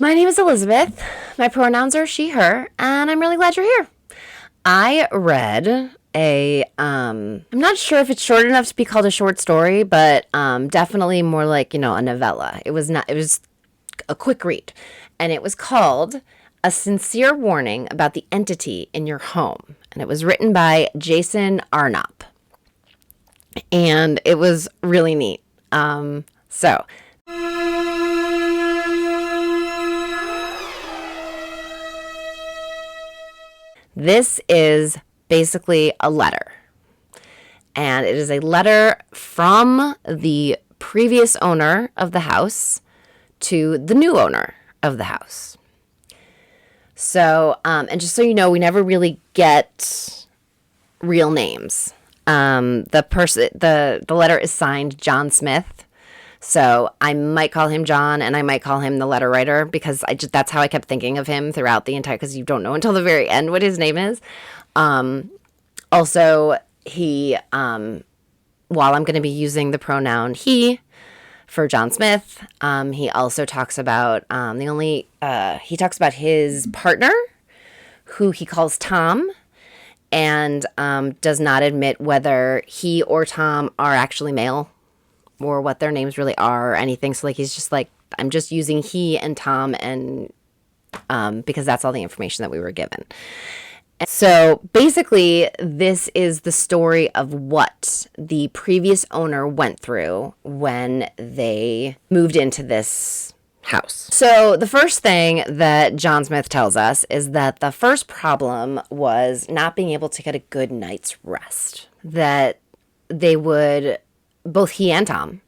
My name is Elizabeth. My pronouns are she, her, and I'm really glad you're here. I read I'm not sure if it's short enough to be called a short story, but definitely more like, a novella. It was a quick read, and it was called A Sincere Warning About the Entity in Your Home. And it was written by Jason Arnopp. And it was really neat. So this is basically a letter. And it is a letter from the previous owner of the house to the new owner of the house. So, and just so you know, we never really get real names. The letter is signed John Smith. So I might call him John, and I might call him the letter writer, because that's how I kept thinking of him throughout the entire, because you don't know until the very end what his name is. Also, he, while I'm going to be using the pronoun he for John Smith, he also talks about, he talks about his partner, who he calls Tom, and does not admit whether he or Tom are actually male, or what their names really are, or anything. So, he's just like, I'm just using he and Tom, and because that's all the information that we were given. So, basically, this is the story of what the previous owner went through when they moved into this house. So, the first thing that John Smith tells us is that the first problem was not being able to get a good night's rest. That they would, both he and Tom,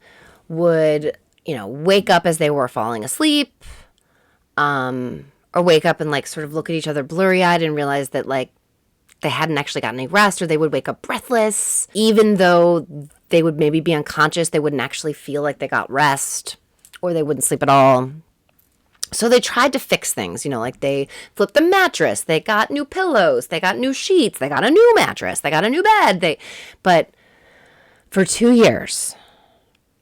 would, wake up as they were falling asleep, or wake up and sort of look at each other blurry-eyed and realize that they hadn't actually gotten any rest, or they would wake up breathless. Even though they would maybe be unconscious, they wouldn't actually feel like they got rest, or they wouldn't sleep at all. So they tried to fix things, they flipped the mattress, they got new pillows, they got new sheets, they got a new mattress, they got a new bed. But for 2 years,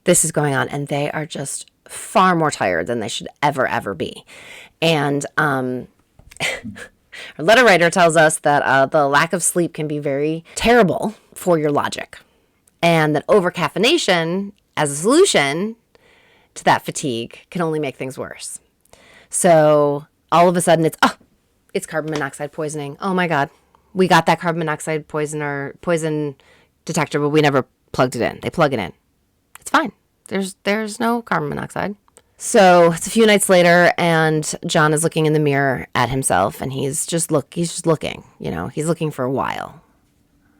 this is going on, and they are just far more tired than they should ever be. And our letter writer tells us that the lack of sleep can be very terrible for your logic, and that overcaffeination as a solution to that fatigue can only make things worse. So all of a sudden it's carbon monoxide poisoning. Oh my God. We got that carbon monoxide poison detector, but we never plugged it in. They plug it in. It's fine. There's no carbon monoxide. So it's a few nights later, and John is looking in the mirror at himself, and he's just looking, he's looking for a while.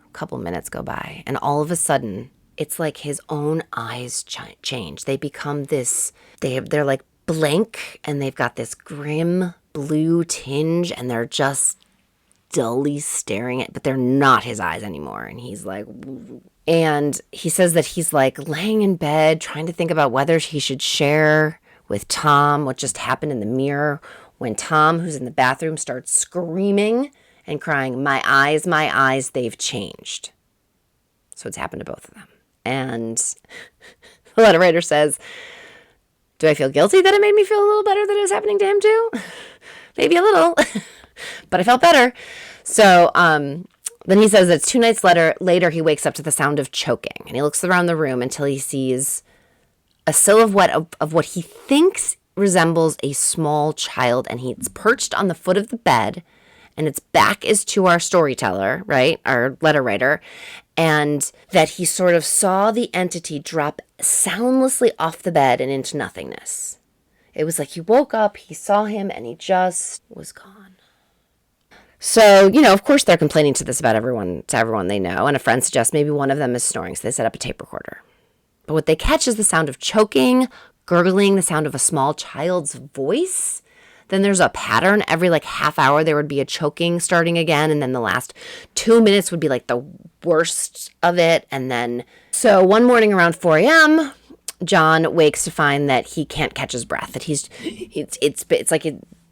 A couple minutes go by, and all of a sudden it's like his own eyes change. They become they're like blank, and they've got this grim blue tinge, and they're just dully staring at, but they're not his eyes anymore. And he's like, and he says that he's laying in bed trying to think about whether he should share with Tom what just happened in the mirror, when Tom, who's in the bathroom, starts screaming and crying, my eyes, they've changed. So it's happened to both of them. And the letter writer says, do I feel guilty that it made me feel a little better that it was happening to him too? Maybe a little, but I felt better. So then he says that 2 nights later, he wakes up to the sound of choking, and he looks around the room until he sees a silhouette of what he thinks resembles a small child, and he's perched on the foot of the bed, and its back is to our storyteller, right, our letter writer, and that he sort of saw the entity drop soundlessly off the bed and into nothingness. It was like he woke up, he saw him, and he just was gone. So, of course they're complaining to everyone they know, and a friend suggests maybe one of them is snoring, so they set up a tape recorder. But what they catch is the sound of choking, gurgling, the sound of a small child's voice. Then there's a pattern. Every half hour there would be a choking starting again, and then the last 2 minutes would be the worst of it. And then, so one morning around 4 a.m., John wakes to find that he can't catch his breath, that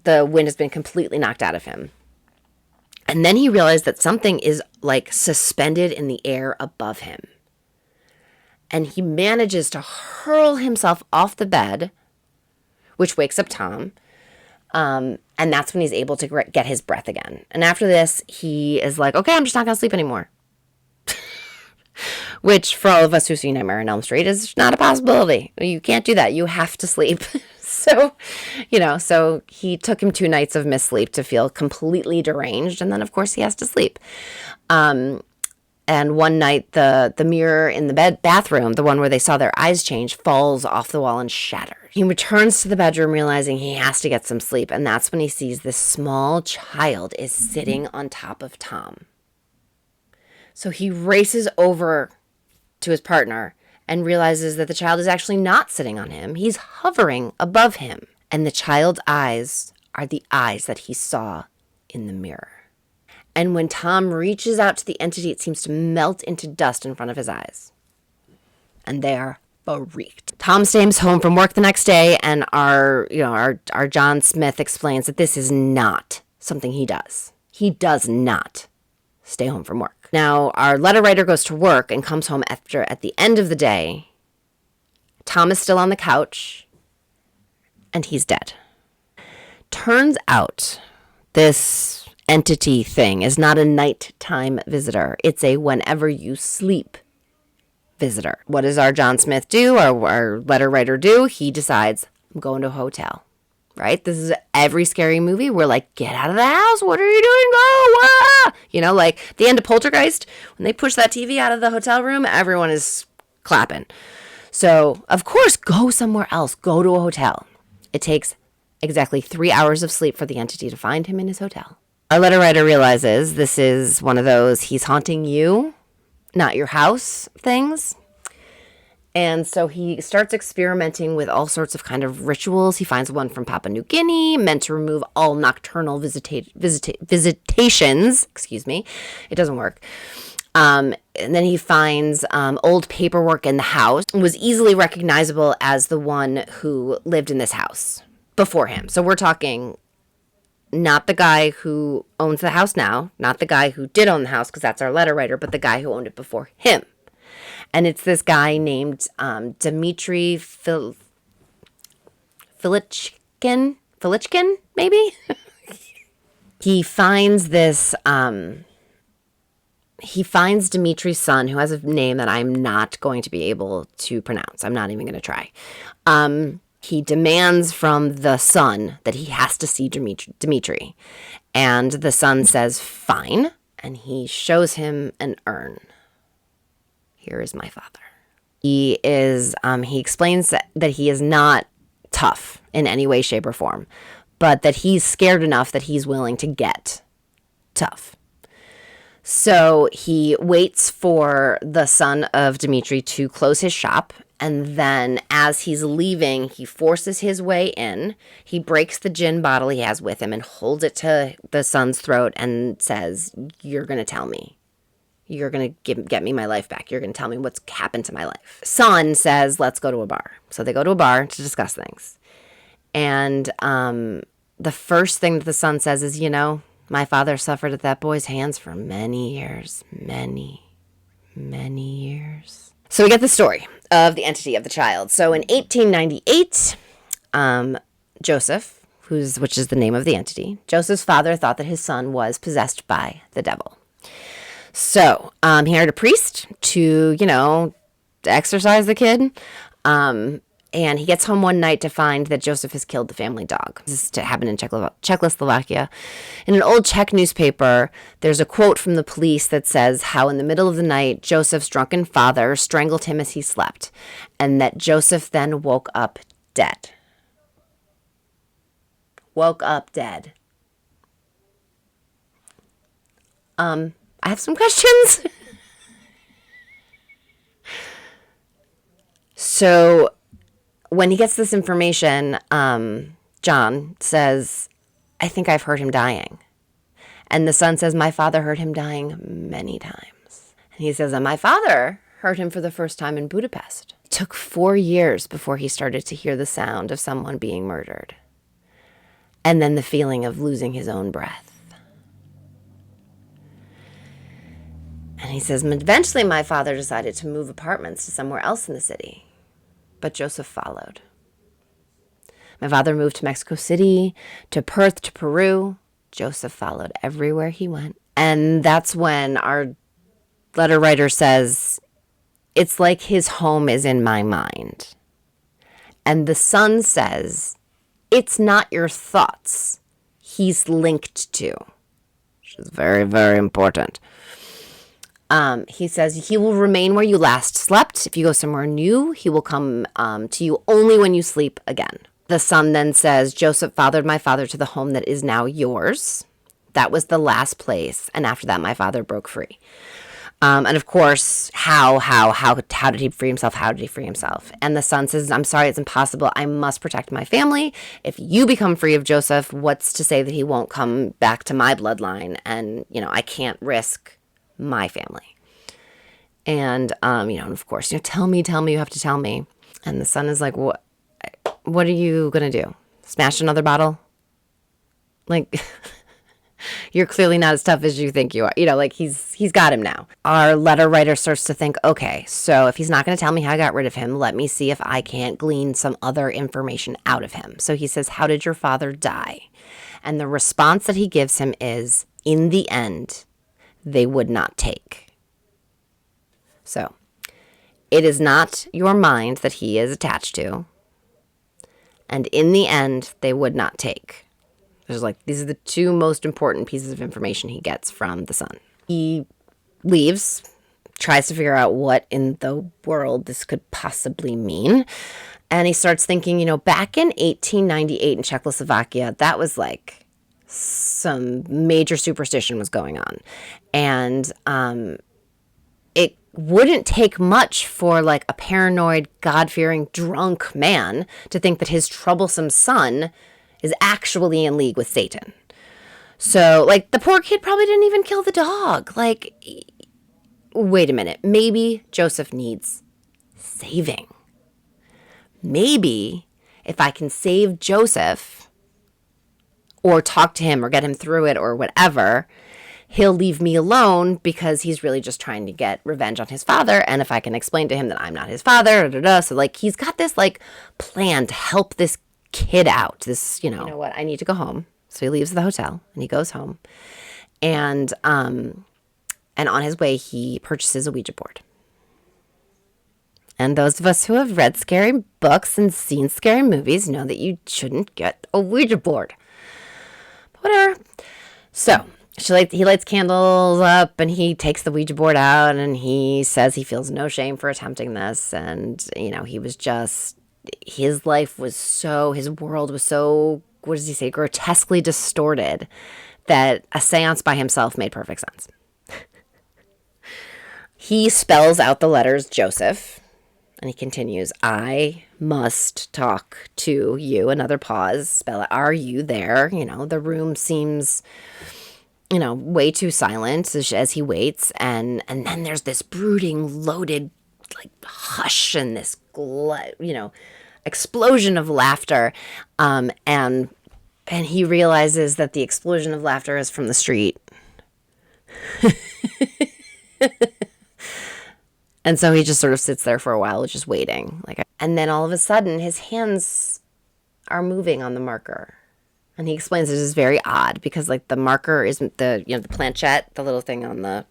the wind has been completely knocked out of him. And then he realized that something is suspended in the air above him. And he manages to hurl himself off the bed, which wakes up Tom. And that's when he's able to get his breath again. And after this, he is like, okay, I'm just not going to sleep anymore. Which, for all of us who've seen Nightmare on Elm Street, is not a possibility. You can't do that. You have to sleep. So he took him 2 nights of missed sleep to feel completely deranged. And then, of course, he has to sleep. And one night, the mirror in the bathroom, the one where they saw their eyes change, falls off the wall and shatters. He returns to the bedroom realizing he has to get some sleep. And that's when he sees this small child is sitting on top of Tom. So he races over to his partner and realizes that the child is actually not sitting on him. He's hovering above him. And the child's eyes are the eyes that he saw in the mirror. And when Tom reaches out to the entity, it seems to melt into dust in front of his eyes. And they are freaked. Tom stays home from work the next day, and our John Smith explains that this is not something he does. He does not stay home from work. Now, our letter writer goes to work and comes home at the end of the day. Tom is still on the couch, and he's dead. Turns out this entity thing is not a nighttime visitor. It's a whenever you sleep visitor. What does our John Smith do? Our letter writer do? He decides, I'm going to a hotel. Right? This is every scary movie. We're like, get out of the house. What are you doing? Go! Ah! Like the end of Poltergeist, when they push that TV out of the hotel room, everyone is clapping. So, of course, go somewhere else. Go to a hotel. It takes exactly 3 hours of sleep for the entity to find him in his hotel. Our letter writer realizes this is one of those he's haunting you, not your house things. And so he starts experimenting with all sorts of kind of rituals. He finds one from Papua New Guinea meant to remove all nocturnal visitations. Excuse me. It doesn't work. And then he finds old paperwork in the house. It was easily recognizable as the one who lived in this house before him. So we're talking not the guy who owns the house now, not the guy who did own the house, because that's our letter writer, but the guy who owned it before him. And it's this guy named Dmitry Filichkin, maybe? He finds this, he finds Dmitry's son, who has a name that I'm not going to be able to pronounce. I'm not even going to try. He demands from the son that he has to see Dmitry. And the son says, fine. And he shows him an urn. Here is my father. He explains that he is not tough in any way, shape, or form, but that he's scared enough that he's willing to get tough. So he waits for the son of Dmitry to close his shop, and then as he's leaving, he forces his way in. He breaks the gin bottle he has with him and holds it to the son's throat and says, you're going to tell me. You're going to get me my life back. You're going to tell me what's happened to my life. Son says, let's go to a bar. So they go to a bar to discuss things. And the first thing that the son says is, my father suffered at that boy's hands for many years. Many, many years. So we get the story of the entity of the child. So in 1898, Joseph, which is the name of the entity, Joseph's father thought that his son was possessed by the devil. So he hired a priest to, exorcise the kid. And he gets home one night to find that Joseph has killed the family dog. This happened in Czechoslovakia. In an old Czech newspaper, there's a quote from the police that says how in the middle of the night, Joseph's drunken father strangled him as he slept, and that Joseph then woke up dead. Woke up dead. I have some questions. So when he gets this information, John says, I think I've heard him dying. And the son says, my father heard him dying many times. And he says, and my father heard him for the first time in Budapest. It took 4 years before he started to hear the sound of someone being murdered. And then the feeling of losing his own breath. And he says, eventually my father decided to move apartments to somewhere else in the city. But Joseph followed. My father moved to Mexico City, to Perth, to Peru. Joseph followed everywhere he went. And that's when our letter writer says, it's like his home is in my mind. And the son says, it's not your thoughts he's linked to, which is very, very important. He says, he will remain where you last slept. If you go somewhere new, he will come to you only when you sleep again. The son then says, Joseph fathered my father to the home that is now yours. That was the last place. And after that, my father broke free. And of course, how did he free himself? How did he free himself? And the son says, I'm sorry, it's impossible. I must protect my family. If you become free of Joseph, what's to say that he won't come back to my bloodline? And, I can't risk my family. And, and of course, tell me, you have to tell me. And the son is like, what are you going to do? Smash another bottle? Like... You're clearly not as tough as you think you are. He's got him now. Our letter writer starts to think, okay, so if he's not going to tell me how I got rid of him, let me see if I can't glean some other information out of him. So he says, how did your father die? And the response that he gives him is, in the end, they would not take. So it is not your mind that he is attached to. And in the end, they would not take. These are the two most important pieces of information he gets from the son. He leaves, tries to figure out what in the world this could possibly mean. And he starts thinking, back in 1898 in Czechoslovakia, that was like some major superstition was going on. And it wouldn't take much for like a paranoid, God-fearing, drunk man to think that his troublesome son is actually in league with Satan. So, the poor kid probably didn't even kill the dog. Wait a minute. Maybe Joseph needs saving. Maybe if I can save Joseph or talk to him or get him through it or whatever, he'll leave me alone because he's really just trying to get revenge on his father. And if I can explain to him that I'm not his father, so he's got this plan to help this kid out. This, you know what, I need to go home. So he leaves the hotel and he goes home. And on his way, he purchases a Ouija board. And those of us who have read scary books and seen scary movies know that you shouldn't get a Ouija board. But whatever. So he lights candles up and he takes the Ouija board out and he says he feels no shame for attempting this. And, he was just... his world was so, what does he say, grotesquely distorted that a seance by himself made perfect sense. He spells out the letters Joseph, and he continues, I must talk to you. Another pause, spell it, are you there? The room seems, way too silent as he waits, and then there's this brooding, loaded, hush and this, explosion of laughter, and he realizes that the explosion of laughter is from the street. And so he just sort of sits there for a while, just waiting. And then all of a sudden, his hands are moving on the marker. And he explains this is very odd because, the marker isn't the planchette, the little thing on that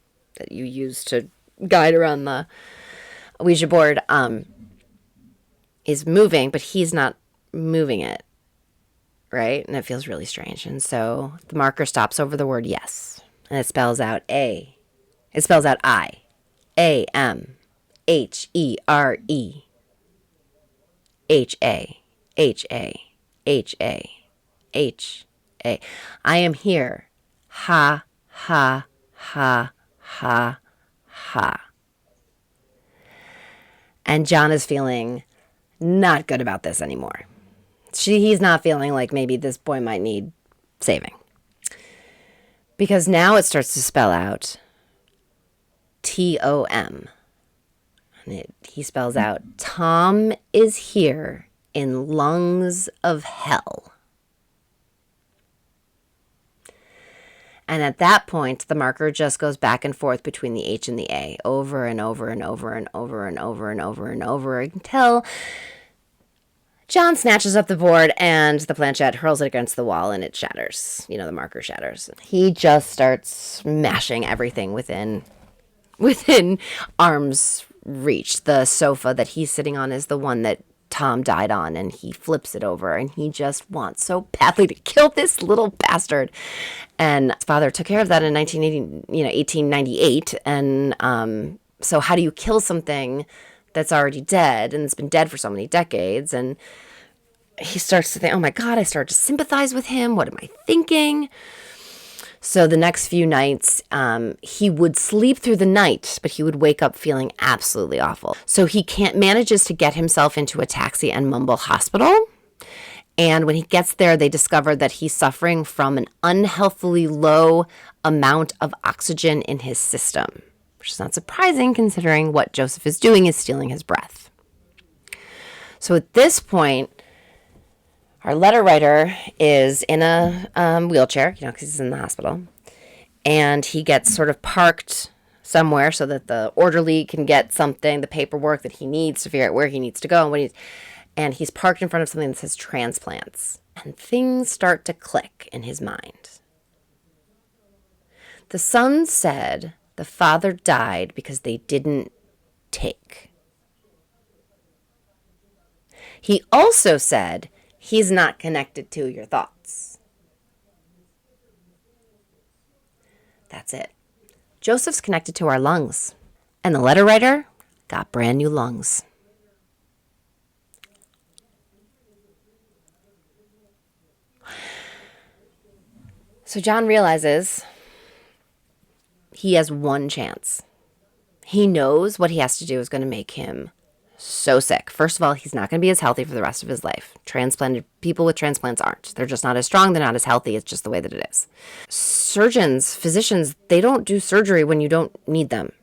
you use to guide around the Ouija board, is moving, but he's not moving it, right? And it feels really strange. And so the marker stops over the word yes, and it spells out A. It spells out I. A-M-H-E-R-E. H-A. H-A. H-A. H-A. I am here. Ha, ha, ha, ha, ha. And John is feeling not good about this anymore. He's not feeling like maybe this boy might need saving. Because now it starts to spell out T-O-M. And he spells out, Tom is here in lungs of hell. And at that point, the marker just goes back and forth between the H and the A over and over and over and over and over and over and over until John snatches up the board and the planchette, hurls it against the wall, and it shatters. The marker shatters. He just starts smashing everything within arm's reach. The sofa that he's sitting on is the one that Tom died on, and he flips it over, and he just wants so badly to kill this little bastard. And his father took care of that in 1898. And so how do you kill something that's already dead and it's been dead for so many decades? And he starts to think, oh my God, I start to sympathize with him. What am I thinking? So the next few nights, he would sleep through the night, but he would wake up feeling absolutely awful. So he manages to get himself into a taxi and Mumble Hospital. And when he gets there, they discover that he's suffering from an unhealthily low amount of oxygen in his system, which is not surprising considering what Joseph is doing is stealing his breath. So at this point, our letter writer is in a wheelchair, because he's in the hospital, and he gets sort of parked somewhere so that the orderly can get the paperwork that he needs to figure out where he needs to go and he's parked in front of something that says transplants, and things start to click in his mind. The son said the father died because they didn't take. He also said he's not connected to your thoughts. That's it. Joseph's connected to our lungs. And the letter writer got brand new lungs. So John realizes he has one chance. He knows what he has to do is going to make him so sick. First of all, he's not going to be as healthy for the rest of his life. People with transplants aren't. They're just not as strong. They're not as healthy. It's just the way that it is. Physicians, they don't do surgery when you don't need them.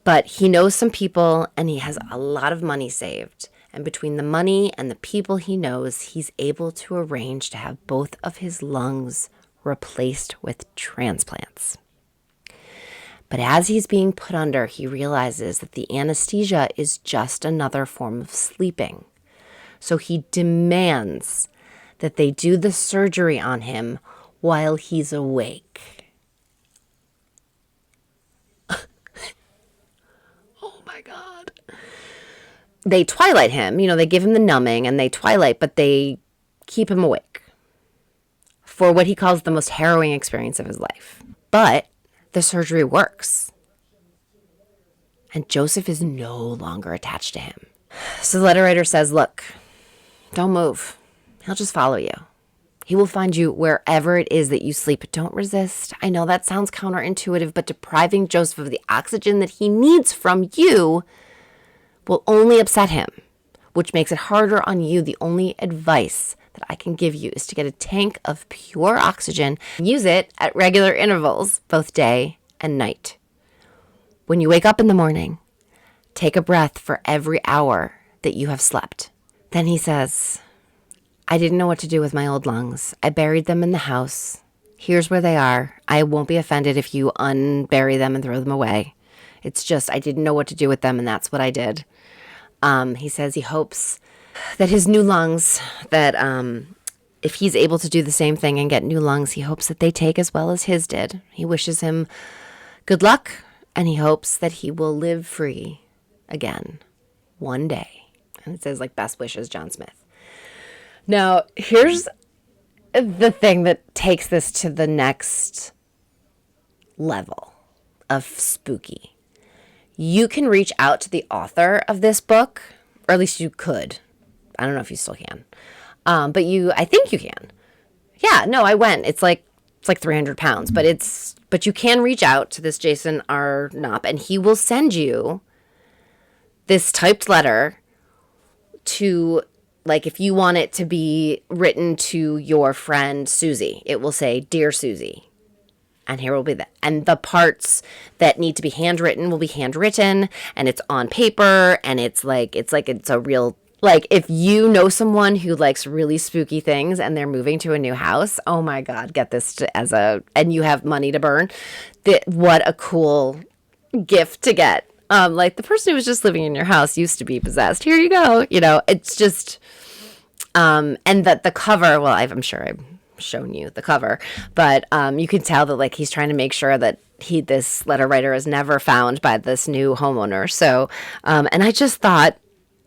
But he knows some people and he has a lot of money saved. And between the money and the people he knows, he's able to arrange to have both of his lungs replaced with transplants. But as he's being put under, he realizes that the anesthesia is just another form of sleeping. So he demands that they do the surgery on him while he's awake. Oh my God. They twilight him, they give him the numbing and they twilight, but they keep him awake for what he calls the most harrowing experience of his life. But the surgery works. And Joseph is no longer attached to him. So the letter writer says, look, don't move. He'll just follow you. He will find you wherever it is that you sleep. Don't resist. I know that sounds counterintuitive, but depriving Joseph of the oxygen that he needs from you will only upset him, which makes it harder on you. The only advice that I can give you is to get a tank of pure oxygen. Use it at regular intervals, both day and night. When you wake up in the morning, take a breath for every hour that you have slept. Then he says, I didn't know what to do with my old lungs. I buried them in the house. Here's where they are. I won't be offended if you unbury them and throw them away. It's just I didn't know what to do with them, and that's what I did. He says he hopes that his new lungs, that if he's able to do the same thing and get new lungs, he hopes that they take as well as his did. He wishes him good luck, and he hopes that he will live free again one day. And it says, best wishes, John Smith. Now, here's the thing that takes this to the next level of spooky. You can reach out to the author of this book, or at least you could. I don't know if you still can. But I think you can. Yeah, no, I went. It's like 300 pounds, but you can reach out to this Jason Arnopp, and he will send you this typed letter to, if you want it to be written to your friend Susie, it will say, Dear Susie. And here will be and the parts that need to be handwritten will be handwritten, and it's on paper, and it's a real, if you know someone who likes really spooky things and they're moving to a new house, oh my God, get this and you have money to burn. What a cool gift to get. Like, the person who was just living in your house used to be possessed. Here you go. It's just, and that the cover, well, I'm sure I've shown you the cover, but you can tell that, like, he's trying to make sure that this letter writer is never found by this new homeowner. So, and I just thought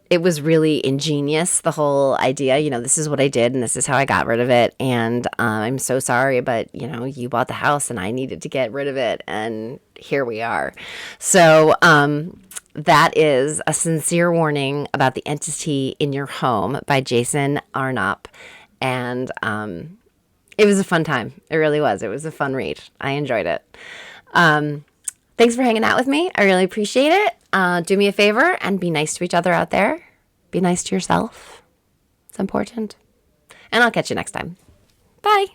it was really ingenious, the whole idea, this is what I did and this is how I got rid of it. And I'm so sorry, but, you bought the house and I needed to get rid of it. And here we are. So that is A Sincere Warning About the Entity in Your Home by Jason Arnopp. And it was a fun time. It really was. It was a fun read. I enjoyed it. Thanks for hanging out with me. I really appreciate it. Do me a favor and be nice to each other out there. Be nice to yourself. It's important. And I'll catch you next time. Bye.